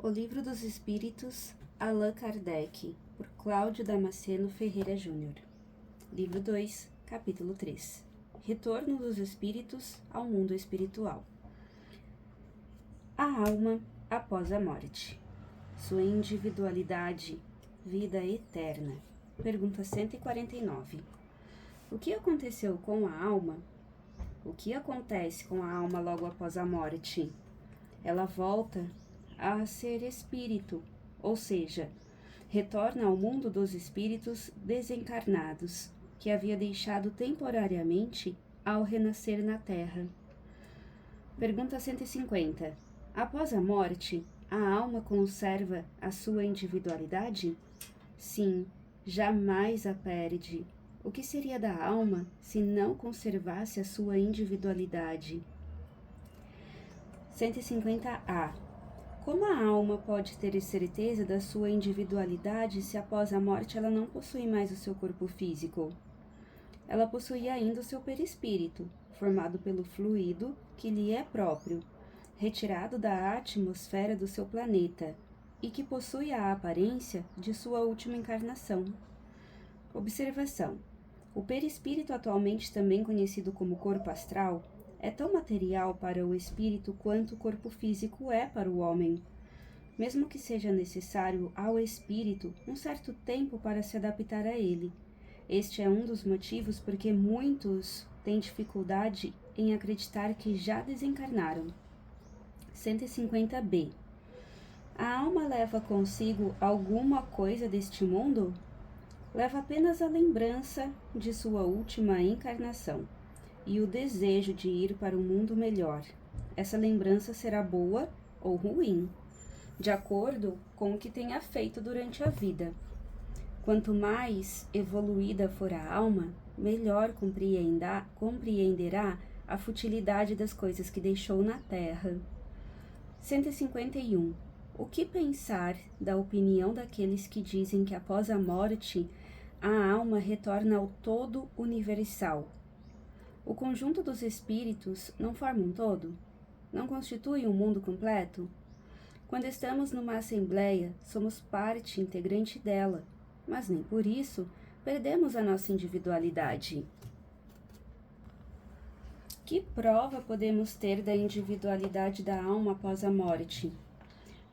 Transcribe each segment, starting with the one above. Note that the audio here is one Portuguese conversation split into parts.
O Livro dos Espíritos, Allan Kardec, por Cláudio Damasceno Ferreira Júnior. Livro 2, capítulo 3. Retorno dos Espíritos ao mundo espiritual. A alma após a morte. Sua individualidade, vida eterna. Pergunta 149. O que aconteceu com a alma? O que acontece com a alma logo após a morte? Ela volta a ser espírito, ou seja, retorna ao mundo dos espíritos desencarnados, que havia deixado temporariamente ao renascer na Terra. Pergunta 150. Após a morte, a alma conserva a sua individualidade? Sim, jamais a perde. O que seria da alma se não conservasse a sua individualidade? 150A. Como a alma pode ter certeza da sua individualidade se após a morte ela não possui mais o seu corpo físico? Ela possui ainda o seu perispírito, formado pelo fluido que lhe é próprio, retirado da atmosfera do seu planeta, e que possui a aparência de sua última encarnação. Observação: o perispírito, atualmente também conhecido como corpo astral, é tão material para o espírito quanto o corpo físico é para o homem, mesmo que seja necessário ao espírito um certo tempo para se adaptar a ele. Este é um dos motivos por que muitos têm dificuldade em acreditar que já desencarnaram. 150b. A alma leva consigo alguma coisa deste mundo? Leva apenas a lembrança de sua última encarnação e o desejo de ir para um mundo melhor. Essa lembrança será boa ou ruim, de acordo com o que tenha feito durante a vida. Quanto mais evoluída for a alma, melhor compreenderá a futilidade das coisas que deixou na Terra. 151. O que pensar da opinião daqueles que dizem que após a morte a alma retorna ao todo universal? O conjunto dos espíritos não forma um todo? Não constitui um mundo completo? Quando estamos numa assembleia, somos parte integrante dela, mas nem por isso perdemos a nossa individualidade. Que prova podemos ter da individualidade da alma após a morte?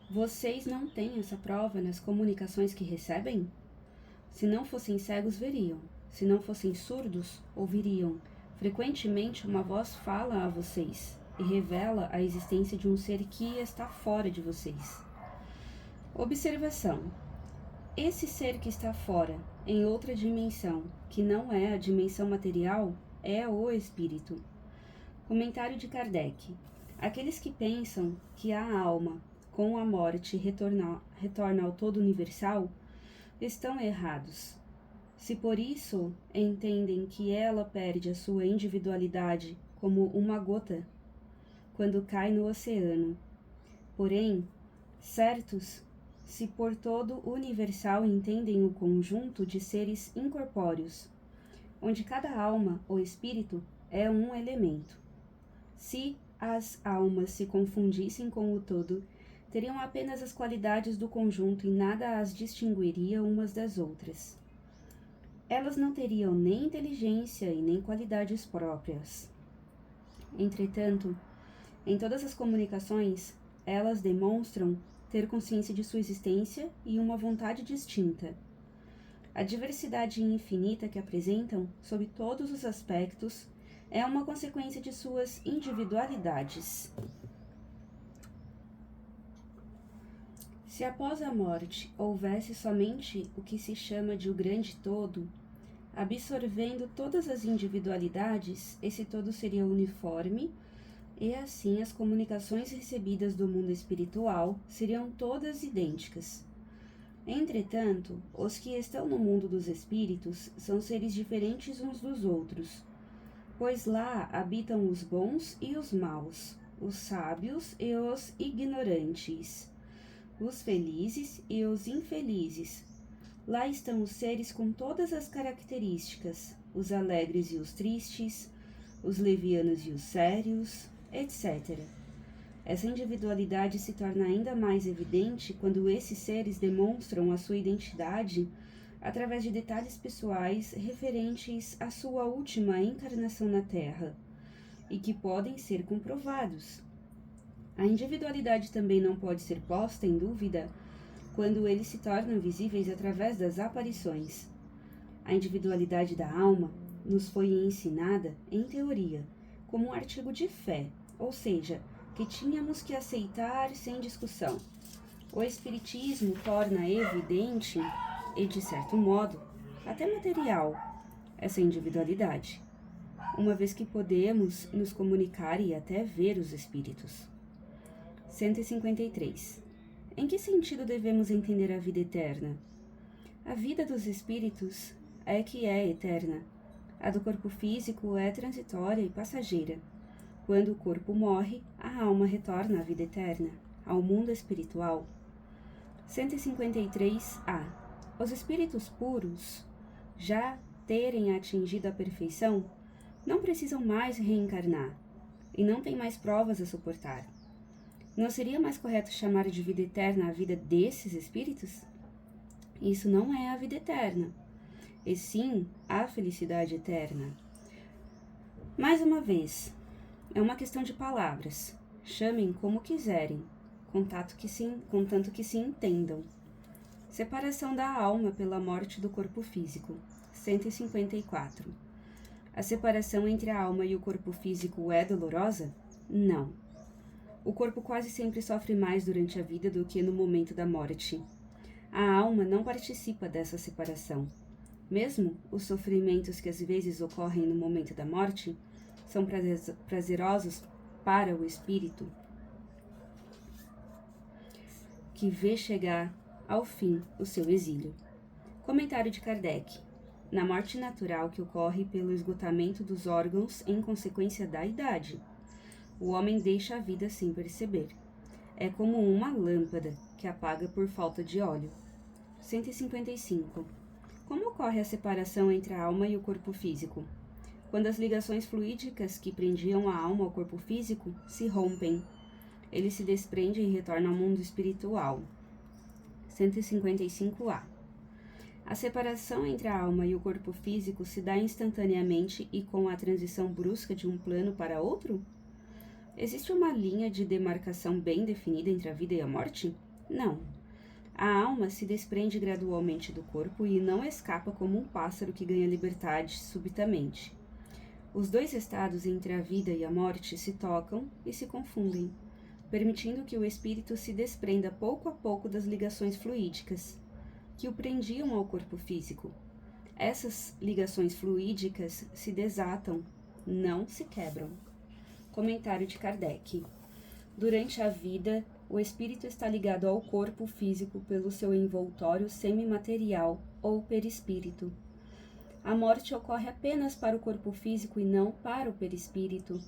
Vocês não têm essa prova nas comunicações que recebem? Se não fossem cegos, veriam. Se não fossem surdos, ouviriam. Frequentemente uma voz fala a vocês e revela a existência de um ser que está fora de vocês. Observação: esse ser que está fora, em outra dimensão, que não é a dimensão material, é o espírito. Comentário de Kardec: aqueles que pensam que a alma, com a morte, retorna ao todo universal, estão errados. Se por isso entendem que ela perde a sua individualidade como uma gota quando cai no oceano. Porém, certos, se por todo universal entendem o conjunto de seres incorpóreos, onde cada alma ou espírito é um elemento. Se as almas se confundissem com o todo, teriam apenas as qualidades do conjunto e nada as distinguiria umas das outras. Elas não teriam nem inteligência e nem qualidades próprias. Entretanto, em todas as comunicações, elas demonstram ter consciência de sua existência e uma vontade distinta. A diversidade infinita que apresentam, sob todos os aspectos, é uma consequência de suas individualidades. Se após a morte houvesse somente o que se chama de o grande todo, absorvendo todas as individualidades, esse todo seria uniforme, e assim as comunicações recebidas do mundo espiritual seriam todas idênticas. Entretanto, os que estão no mundo dos espíritos são seres diferentes uns dos outros, pois lá habitam os bons e os maus, os sábios e os ignorantes, os felizes e os infelizes. Lá estão os seres com todas as características, os alegres e os tristes, os levianos e os sérios, etc. Essa individualidade se torna ainda mais evidente quando esses seres demonstram a sua identidade através de detalhes pessoais referentes à sua última encarnação na Terra e que podem ser comprovados. A individualidade também não pode ser posta em dúvida quando eles se tornam visíveis através das aparições. A individualidade da alma nos foi ensinada, em teoria, como um artigo de fé, ou seja, que tínhamos que aceitar sem discussão. O Espiritismo torna evidente, e de certo modo, até material, essa individualidade, uma vez que podemos nos comunicar e até ver os espíritos. 153. Em que sentido devemos entender a vida eterna? A vida dos espíritos é que é eterna. A do corpo físico é transitória e passageira. Quando o corpo morre, a alma retorna à vida eterna, ao mundo espiritual. 153a. Os espíritos puros, já terem atingido a perfeição, não precisam mais reencarnar e não têm mais provas a suportar. Não seria mais correto chamar de vida eterna a vida desses espíritos? Isso não é a vida eterna, e sim a felicidade eterna. Mais uma vez, é uma questão de palavras. Chamem como quiserem, contanto que se entendam. Separação da alma pela morte do corpo físico. 154. A separação entre a alma e o corpo físico é dolorosa? Não. O corpo quase sempre sofre mais durante a vida do que no momento da morte. A alma não participa dessa separação. Mesmo os sofrimentos que às vezes ocorrem no momento da morte são prazerosos para o espírito, que vê chegar ao fim o seu exílio. Comentário de Kardec. Na morte natural que ocorre pelo esgotamento dos órgãos em consequência da idade, o homem deixa a vida sem perceber. É como uma lâmpada que apaga por falta de óleo. 155. Como ocorre a separação entre a alma e o corpo físico? Quando as ligações fluídicas que prendiam a alma ao corpo físico se rompem, ele se desprende e retorna ao mundo espiritual. 155a. A separação entre a alma e o corpo físico se dá instantaneamente e com a transição brusca de um plano para outro? Existe uma linha de demarcação bem definida entre a vida e a morte? Não. A alma se desprende gradualmente do corpo e não escapa como um pássaro que ganha liberdade subitamente. Os dois estados entre a vida e a morte se tocam e se confundem, permitindo que o espírito se desprenda pouco a pouco das ligações fluídicas que o prendiam ao corpo físico. Essas ligações fluídicas se desatam, não se quebram. Comentário de Kardec. Durante a vida, o espírito está ligado ao corpo físico pelo seu envoltório semimaterial ou perispírito. A morte ocorre apenas para o corpo físico e não para o perispírito,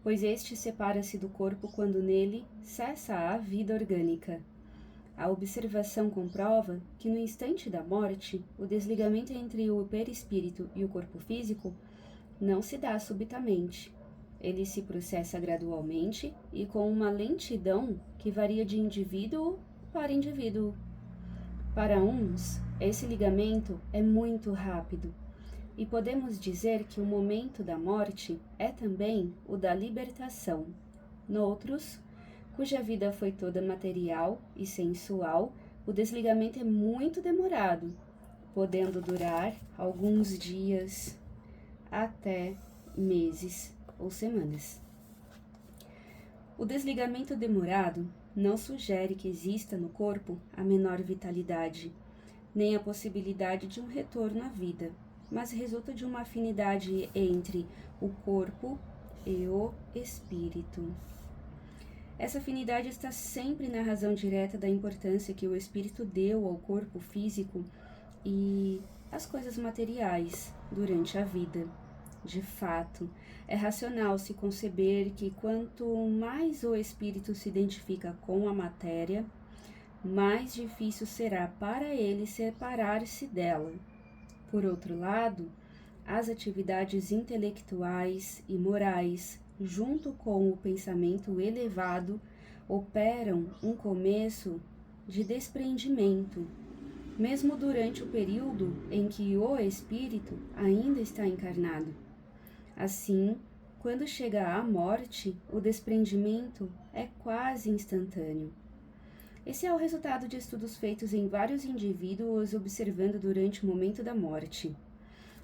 pois este separa-se do corpo quando nele cessa a vida orgânica. A observação comprova que no instante da morte, o desligamento entre o perispírito e o corpo físico não se dá subitamente. Ele se processa gradualmente e com uma lentidão que varia de indivíduo para indivíduo. Para uns, esse ligamento é muito rápido, e podemos dizer que o momento da morte é também o da libertação. Noutros, cuja vida foi toda material e sensual, o desligamento é muito demorado, podendo durar alguns dias até meses ou semanas. O desligamento demorado não sugere que exista no corpo a menor vitalidade, nem a possibilidade de um retorno à vida, mas resulta de uma afinidade entre o corpo e o espírito. Essa afinidade está sempre na razão direta da importância que o espírito deu ao corpo físico e às coisas materiais durante a vida. De fato, é racional se conceber que quanto mais o espírito se identifica com a matéria, mais difícil será para ele separar-se dela. Por outro lado, as atividades intelectuais e morais junto com o pensamento elevado, operam um começo de desprendimento, mesmo durante o período em que o espírito ainda está encarnado. Assim, quando chega à morte, o desprendimento é quase instantâneo. Esse é o resultado de estudos feitos em vários indivíduos observando durante o momento da morte.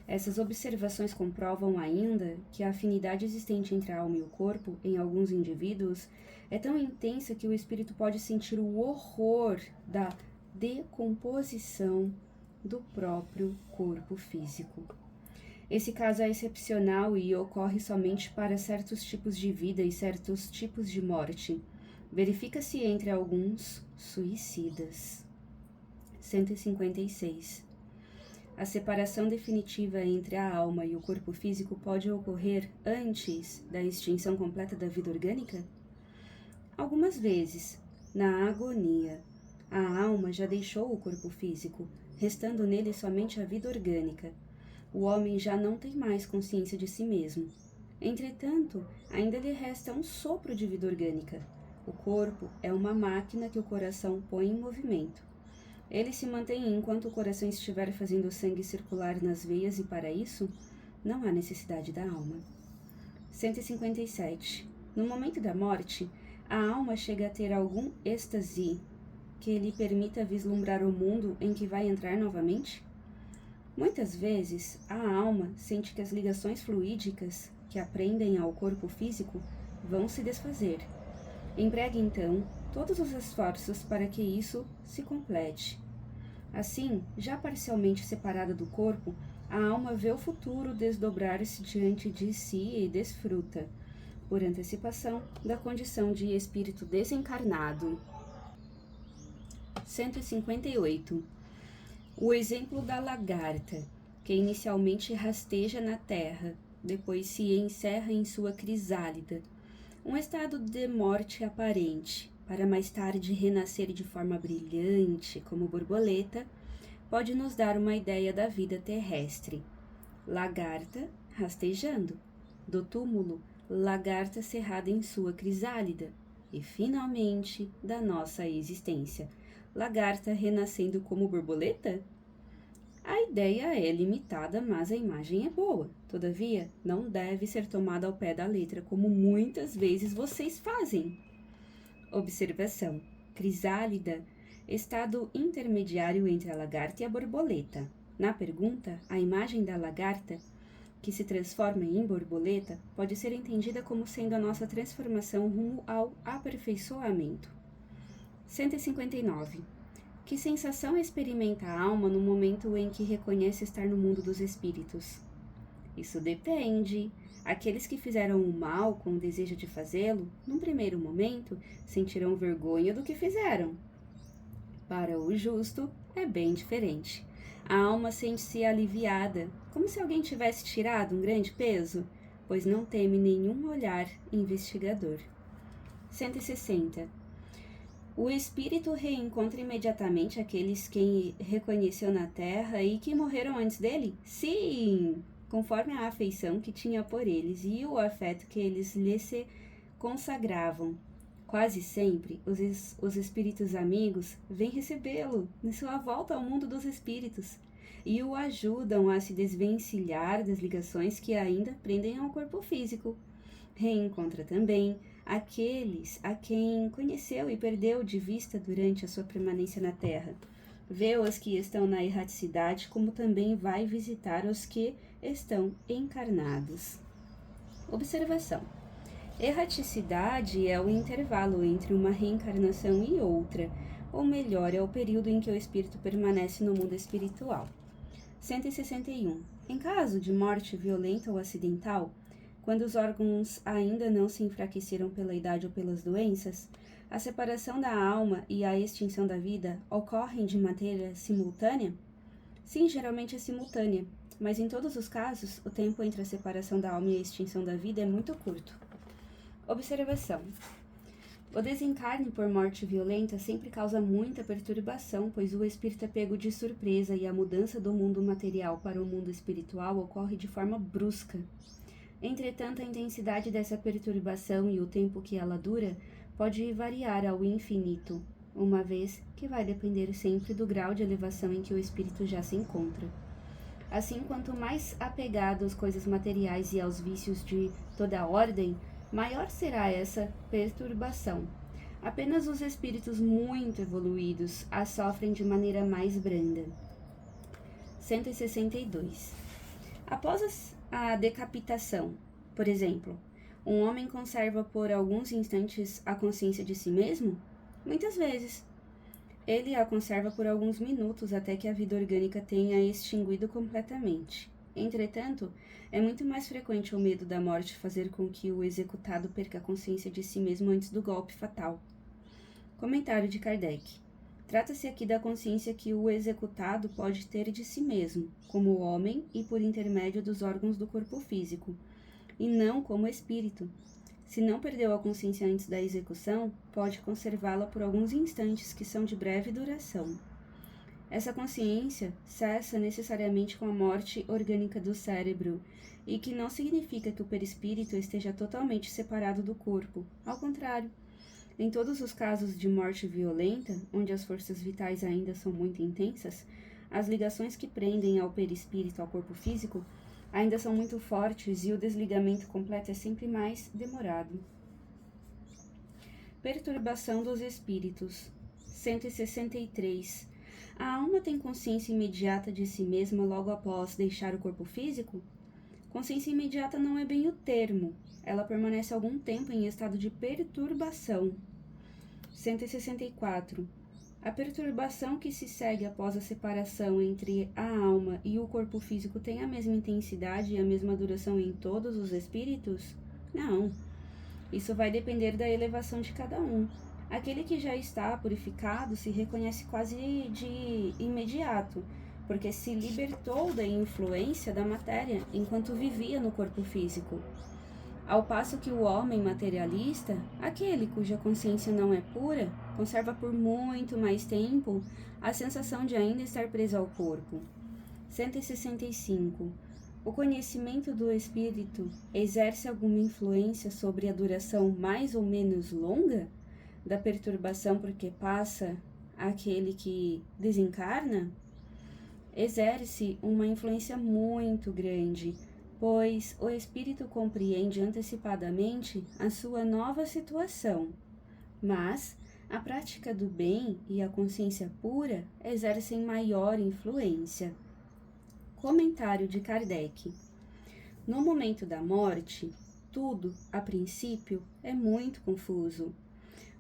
Essas observações comprovam ainda que a afinidade existente entre a alma e o corpo, em alguns indivíduos, é tão intensa que o espírito pode sentir o horror da decomposição do próprio corpo físico. Esse caso é excepcional e ocorre somente para certos tipos de vida e certos tipos de morte. Verifica-se entre alguns suicidas. 156. A separação definitiva entre a alma e o corpo físico pode ocorrer antes da extinção completa da vida orgânica? Algumas vezes, na agonia, a alma já deixou o corpo físico, restando nele somente a vida orgânica. O homem já não tem mais consciência de si mesmo. Entretanto, ainda lhe resta um sopro de vida orgânica. O corpo é uma máquina que o coração põe em movimento. Ele se mantém enquanto o coração estiver fazendo o sangue circular nas veias e para isso, não há necessidade da alma. 157. No momento da morte, a alma chega a ter algum êxtase que lhe permita vislumbrar o mundo em que vai entrar novamente? Muitas vezes, a alma sente que as ligações fluídicas que a prendem ao corpo físico vão se desfazer. Empregue, então, todos os esforços para que isso se complete. Assim, já parcialmente separada do corpo, a alma vê o futuro desdobrar-se diante de si e desfruta, por antecipação, da condição de espírito desencarnado. 158. O exemplo da lagarta, que inicialmente rasteja na terra, depois se encerra em sua crisálida, um estado de morte aparente, para mais tarde renascer de forma brilhante como borboleta, pode nos dar uma ideia da vida terrestre. Lagarta rastejando, do túmulo, lagarta cerrada em sua crisálida, e finalmente da nossa existência, lagarta renascendo como borboleta? A ideia é limitada, mas a imagem é boa. Todavia, não deve ser tomada ao pé da letra, como muitas vezes vocês fazem. Observação: crisálida, estado intermediário entre a lagarta e a borboleta. Na pergunta, a imagem da lagarta, que se transforma em borboleta, pode ser entendida como sendo a nossa transformação rumo ao aperfeiçoamento. 159. Que sensação experimenta a alma no momento em que reconhece estar no mundo dos espíritos? Isso depende. Aqueles que fizeram o mal com o desejo de fazê-lo, num primeiro momento, sentirão vergonha do que fizeram. Para o justo, é bem diferente. A alma sente-se aliviada, como se alguém tivesse tirado um grande peso, pois não teme nenhum olhar investigador. 160. O espírito reencontra imediatamente aqueles que reconheceu na terra e que morreram antes dele? Sim! Conforme a afeição que tinha por eles e o afeto que eles lhe se consagravam. Quase sempre, os espíritos amigos vêm recebê-lo em sua volta ao mundo dos espíritos e o ajudam a se desvencilhar das ligações que ainda prendem ao corpo físico. Reencontra também aqueles a quem conheceu e perdeu de vista durante a sua permanência na Terra. Vê os que estão na erraticidade, como também vai visitar os que estão encarnados. Observação: erraticidade é o intervalo entre uma reencarnação e outra, ou melhor, é o período em que o espírito permanece no mundo espiritual. 161. Em caso de morte violenta ou acidental, quando os órgãos ainda não se enfraqueceram pela idade ou pelas doenças, a separação da alma e a extinção da vida ocorrem de maneira simultânea? Sim, geralmente é simultânea, mas em todos os casos, o tempo entre a separação da alma e a extinção da vida é muito curto. Observação: o desencarne por morte violenta sempre causa muita perturbação, pois o espírito é pego de surpresa e a mudança do mundo material para o mundo espiritual ocorre de forma brusca. Entretanto, a intensidade dessa perturbação e o tempo que ela dura pode variar ao infinito, uma vez que vai depender sempre do grau de elevação em que o espírito já se encontra. Assim, quanto mais apegado às coisas materiais e aos vícios de toda a ordem, maior será essa perturbação. Apenas os espíritos muito evoluídos a sofrem de maneira mais branda. 162. Após a decapitação, por exemplo, um homem conserva por alguns instantes a consciência de si mesmo? Muitas vezes. Ele a conserva por alguns minutos até que a vida orgânica tenha extinguido completamente. Entretanto, é muito mais frequente o medo da morte fazer com que o executado perca a consciência de si mesmo antes do golpe fatal. Comentário de Kardec. Trata-se aqui da consciência que o executado pode ter de si mesmo, como homem e por intermédio dos órgãos do corpo físico, e não como espírito. Se não perdeu a consciência antes da execução, pode conservá-la por alguns instantes que são de breve duração. Essa consciência cessa necessariamente com a morte orgânica do cérebro, e que não significa que o perispírito esteja totalmente separado do corpo. Ao contrário, em todos os casos de morte violenta, onde as forças vitais ainda são muito intensas, as ligações que prendem ao perispírito ao corpo físico ainda são muito fortes e o desligamento completo é sempre mais demorado. Perturbação dos espíritos. 163. A alma tem consciência imediata de si mesma logo após deixar o corpo físico? Consciência imediata não é bem o termo. Ela permanece algum tempo em estado de perturbação. 164. A perturbação que se segue após a separação entre a alma e o corpo físico tem a mesma intensidade e a mesma duração em todos os espíritos? Não. Isso vai depender da elevação de cada um. Aquele que já está purificado se reconhece quase de imediato, porque se libertou da influência da matéria enquanto vivia no corpo físico. Ao passo que o homem materialista, aquele cuja consciência não é pura, conserva por muito mais tempo a sensação de ainda estar preso ao corpo. 165. O conhecimento do espírito exerce alguma influência sobre a duração mais ou menos longa da perturbação porque passa aquele que desencarna? Exerce uma influência muito grande, pois o espírito compreende antecipadamente a sua nova situação. Mas a prática do bem e a consciência pura exercem maior influência. Comentário de Kardec. No momento da morte, tudo, a princípio, é muito confuso.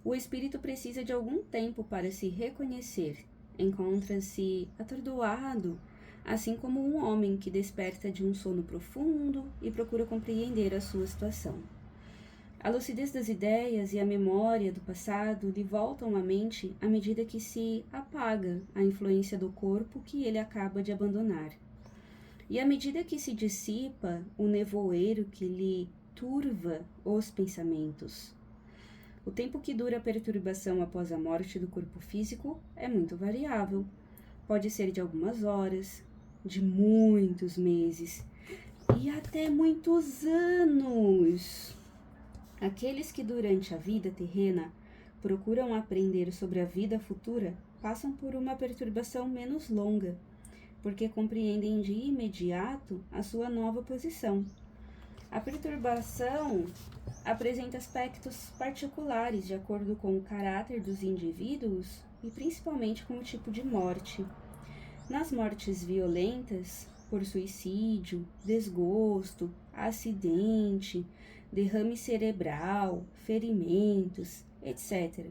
O espírito precisa de algum tempo para se reconhecer. Encontra-se atordoado, assim como um homem que desperta de um sono profundo e procura compreender a sua situação. A lucidez das ideias e a memória do passado lhe voltam à mente à medida que se apaga a influência do corpo que ele acaba de abandonar. E à medida que se dissipa o nevoeiro que lhe turva os pensamentos. O tempo que dura a perturbação após a morte do corpo físico é muito variável. Pode ser de algumas horas, de muitos meses e até muitos anos. Aqueles que durante a vida terrena procuram aprender sobre a vida futura passam por uma perturbação menos longa, porque compreendem de imediato a sua nova posição. A perturbação apresenta aspectos particulares de acordo com o caráter dos indivíduos e principalmente com o tipo de morte. Nas mortes violentas, por suicídio, desgosto, acidente, derrame cerebral, ferimentos, etc.,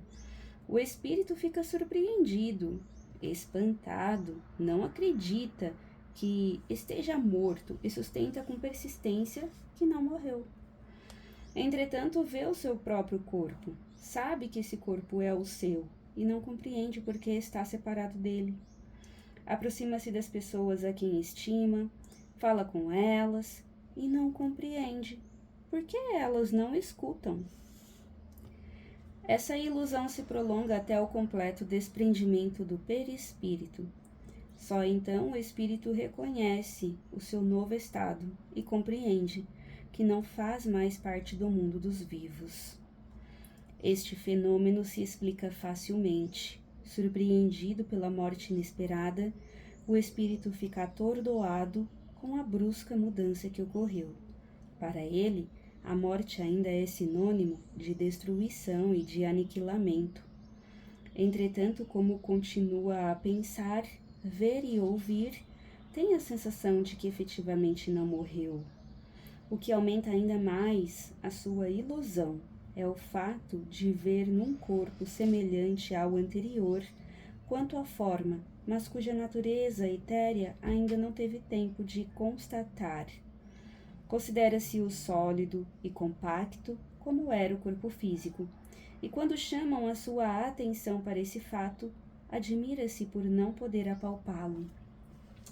o espírito fica surpreendido, espantado, não acredita que esteja morto e sustenta com persistência que não morreu. Entretanto, vê o seu próprio corpo, sabe que esse corpo é o seu e não compreende por que está separado dele. Aproxima-se das pessoas a quem estima, fala com elas e não compreende por que elas não escutam. Essa ilusão se prolonga até o completo desprendimento do perispírito. Só então o espírito reconhece o seu novo estado e compreende que não faz mais parte do mundo dos vivos. Este fenômeno se explica facilmente. Surpreendido pela morte inesperada, o espírito fica atordoado com a brusca mudança que ocorreu. Para ele, a morte ainda é sinônimo de destruição e de aniquilamento. Entretanto, como continua a pensar, ver e ouvir, tem a sensação de que efetivamente não morreu. O que aumenta ainda mais a sua ilusão é o fato de ver num corpo semelhante ao anterior, quanto à forma, mas cuja natureza etérea ainda não teve tempo de constatar. Considera-se o sólido e compacto como era o corpo físico, e quando chamam a sua atenção para esse fato, admira-se por não poder apalpá-lo.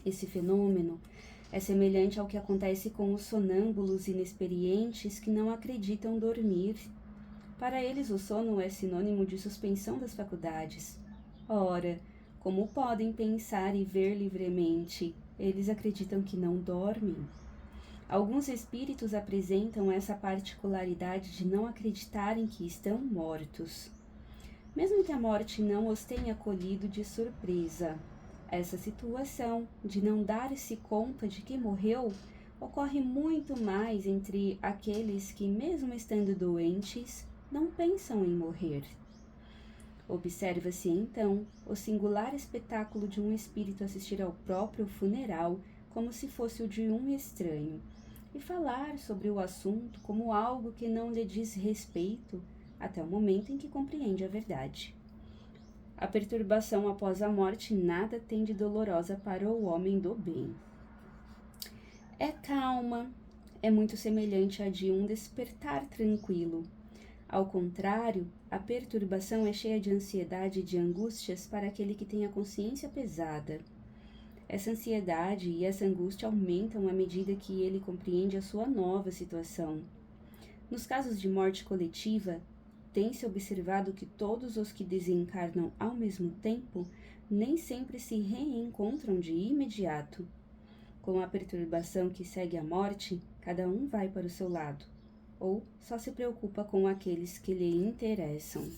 Esse fenômeno é semelhante ao que acontece com os sonâmbulos inexperientes que não acreditam dormir. Para eles, o sono é sinônimo de suspensão das faculdades. Ora, como podem pensar e ver livremente? Eles acreditam que não dormem. Alguns espíritos apresentam essa particularidade de não acreditarem que estão mortos, mesmo que a morte não os tenha colhido de surpresa. Essa situação de não dar-se conta de que morreu ocorre muito mais entre aqueles que, mesmo estando doentes, não pensam em morrer. Observa-se então o singular espetáculo de um espírito assistir ao próprio funeral como se fosse o de um estranho, e falar sobre o assunto como algo que não lhe diz respeito até o momento em que compreende a verdade. A perturbação após a morte nada tem de dolorosa para o homem do bem. É calma, é muito semelhante à de um despertar tranquilo. Ao contrário, a perturbação é cheia de ansiedade e de angústias para aquele que tem a consciência pesada. Essa ansiedade e essa angústia aumentam à medida que ele compreende a sua nova situação. Nos casos de morte coletiva, tem-se observado que todos os que desencarnam ao mesmo tempo nem sempre se reencontram de imediato. Com a perturbação que segue a morte, cada um vai para o seu lado, ou só se preocupa com aqueles que lhe interessam.